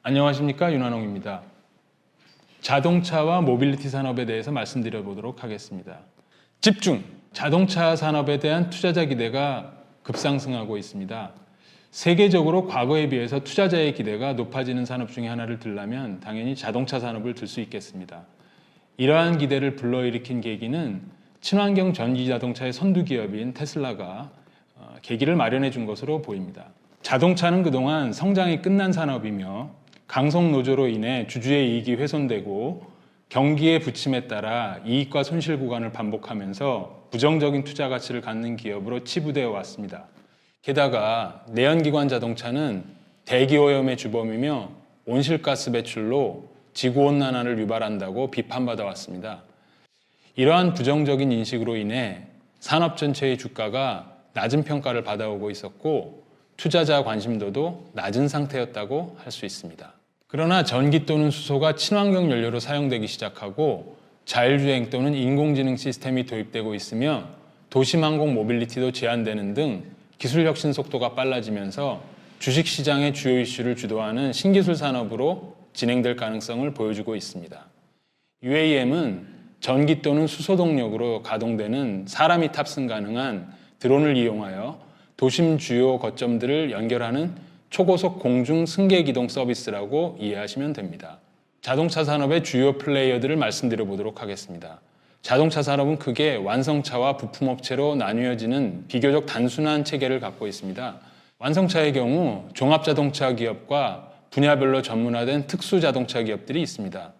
안녕하십니까, 윤환홍입니다. 자동차와 모빌리티 산업에 대해서 말씀드려 보도록 하겠습니다. 집중! 자동차 산업에 대한 투자자 기대가 급상승하고 있습니다. 세계적으로 과거에 비해서 투자자의 기대가 높아지는 산업 중에 하나를 들라면 당연히 자동차 산업을 들 수 있겠습니다. 이러한 기대를 불러일으킨 계기는 친환경 전기 자동차의 선두 기업인 테슬라가 계기를 마련해 준 것으로 보입니다. 자동차는 그동안 성장이 끝난 산업이며 강성 노조로 인해 주주의 이익이 훼손되고 경기의 부침에 따라 이익과 손실 구간을 반복하면서 부정적인 투자 가치를 갖는 기업으로 치부되어 왔습니다. 게다가 내연기관 자동차는 대기오염의 주범이며 온실가스 배출로 지구온난화를 유발한다고 비판받아 왔습니다. 이러한 부정적인 인식으로 인해 산업 전체의 주가가 낮은 평가를 받아오고 있었고 투자자 관심도도 낮은 상태였다고 할 수 있습니다. 그러나 전기 또는 수소가 친환경 연료로 사용되기 시작하고 자율주행 또는 인공지능 시스템이 도입되고 있으며 도심항공 모빌리티도 제한되는 등 기술 혁신 속도가 빨라지면서 주식시장의 주요 이슈를 주도하는 신기술 산업으로 진행될 가능성을 보여주고 있습니다. UAM은 전기 또는 수소 동력으로 가동되는 사람이 탑승 가능한 드론을 이용하여 도심 주요 거점들을 연결하는 초고속 공중 승객 이동 서비스라고 이해하시면 됩니다. 자동차 산업의 주요 플레이어들을 말씀드려 보도록 하겠습니다. 자동차 산업은 크게 완성차와 부품업체로 나뉘어지는 비교적 단순한 체계를 갖고 있습니다. 완성차의 경우 종합자동차 기업과 분야별로 전문화된 특수자동차 기업들이 있습니다.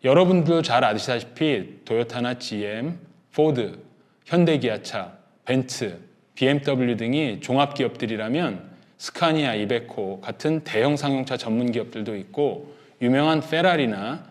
여러분들도 잘 아시다시피 토요타나 GM, 포드, 현대기아차, 벤츠, BMW 등이 종합기업들이라면 스카니아, 이베코 같은 대형 상용차 전문 기업들도 있고 유명한 페라리나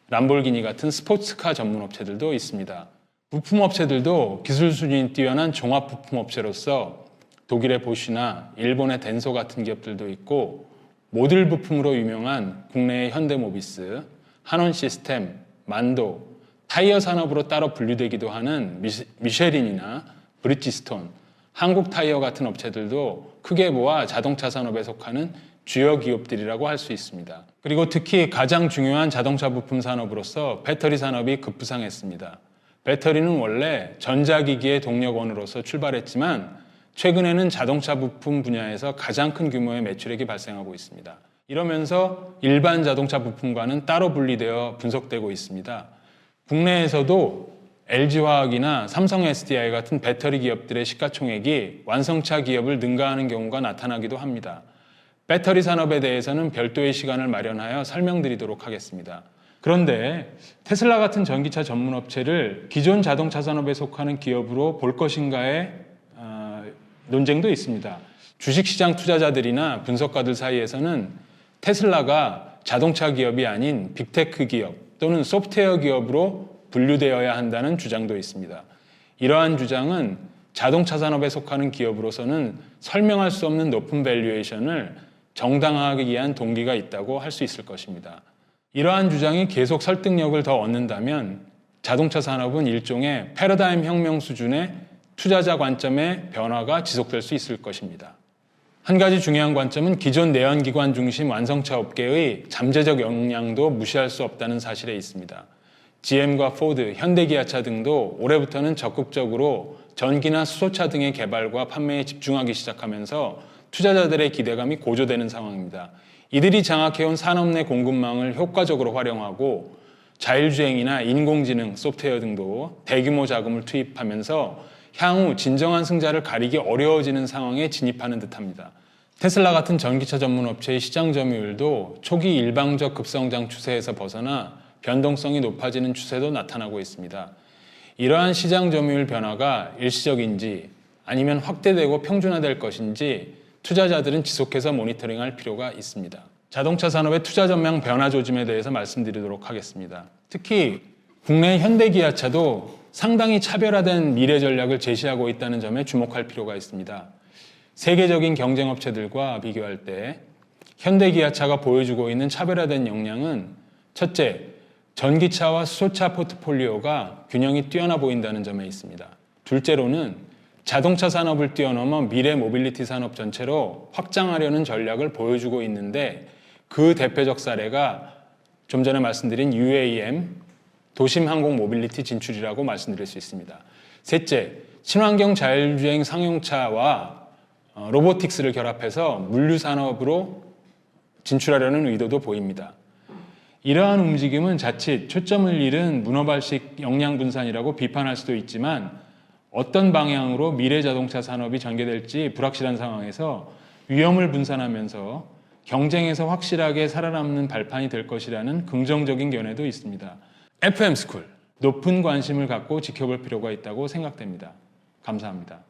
람볼기니 같은 스포츠카 전문 업체들도 있습니다. 부품 업체들도 기술 수준이 뛰어난 종합 부품 업체로서 독일의 보쉬나 일본의 덴소 같은 기업들도 있고 모듈 부품으로 유명한 국내의 현대모비스, 한원시스템, 만도, 타이어 산업으로 따로 분류되기도 하는 미쉐린이나 브리지스톤, 한국타이어 같은 업체들도 크게 모아 자동차 산업에 속하는 주요 기업들이라고 할 수 있습니다. 그리고 특히 가장 중요한 자동차 부품 산업으로서 배터리 산업이 급부상했습니다. 배터리는 원래 전자기기의 동력원으로서 출발했지만 최근에는 자동차 부품 분야에서 가장 큰 규모의 매출액이 발생하고 있습니다. 이러면서 일반 자동차 부품과는 따로 분리되어 분석되고 있습니다. 국내에서도 LG화학이나 삼성 SDI 같은 배터리 기업들의 시가총액이 완성차 기업을 능가하는 경우가 나타나기도 합니다. 배터리 산업에 대해서는 별도의 시간을 마련하여 설명드리도록 하겠습니다. 그런데 테슬라 같은 전기차 전문 업체를 기존 자동차 산업에 속하는 기업으로 볼 것인가의 논쟁도 있습니다. 주식시장 투자자들이나 분석가들 사이에서는 테슬라가 자동차 기업이 아닌 빅테크 기업 또는 소프트웨어 기업으로 분류되어야 한다는 주장도 있습니다. 이러한 주장은 자동차 산업에 속하는 기업으로서는 설명할 수 없는 높은 밸류에이션을 정당화하기 위한 동기가 있다고 할 수 있을 것입니다. 이러한 주장이 계속 설득력을 더 얻는다면 자동차 산업은 일종의 패러다임 혁명 수준의 투자자 관점의 변화가 지속될 수 있을 것입니다. 한 가지 중요한 관점은 기존 내연기관 중심 완성차 업계의 잠재적 역량도 무시할 수 없다는 사실에 있습니다. GM과 포드, 현대기아차 등도 올해부터는 적극적으로 전기나 수소차 등의 개발과 판매에 집중하기 시작하면서 투자자들의 기대감이 고조되는 상황입니다. 이들이 장악해온 산업 내 공급망을 효과적으로 활용하고 자율주행이나 인공지능, 소프트웨어 등도 대규모 자금을 투입하면서 향후 진정한 승자를 가리기 어려워지는 상황에 진입하는 듯합니다. 테슬라 같은 전기차 전문 업체의 시장 점유율도 초기 일방적 급성장 추세에서 벗어나 변동성이 높아지는 추세도 나타나고 있습니다. 이러한 시장 점유율 변화가 일시적인지 아니면 확대되고 평준화될 것인지 투자자들은 지속해서 모니터링할 필요가 있습니다. 자동차 산업의 투자 전망 변화 조짐에 대해서 말씀드리도록 하겠습니다. 특히 국내 현대기아차도 상당히 차별화된 미래 전략을 제시하고 있다는 점에 주목할 필요가 있습니다. 세계적인 경쟁 업체들과 비교할 때 현대기아차가 보여주고 있는 차별화된 역량은 첫째, 전기차와 수소차 포트폴리오가 균형이 뛰어나 보인다는 점에 있습니다. 둘째로는 자동차 산업을 뛰어넘어 미래 모빌리티 산업 전체로 확장하려는 전략을 보여주고 있는데 그 대표적 사례가 좀 전에 말씀드린 UAM, 도심 항공 모빌리티 진출이라고 말씀드릴 수 있습니다. 셋째, 친환경 자율주행 상용차와 로보틱스를 결합해서 물류 산업으로 진출하려는 의도도 보입니다. 이러한 움직임은 자칫 초점을 잃은 문어발식 역량 분산이라고 비판할 수도 있지만 어떤 방향으로 미래 자동차 산업이 전개될지 불확실한 상황에서 위험을 분산하면서 경쟁에서 확실하게 살아남는 발판이 될 것이라는 긍정적인 견해도 있습니다. FM스쿨, 높은 관심을 갖고 지켜볼 필요가 있다고 생각됩니다. 감사합니다.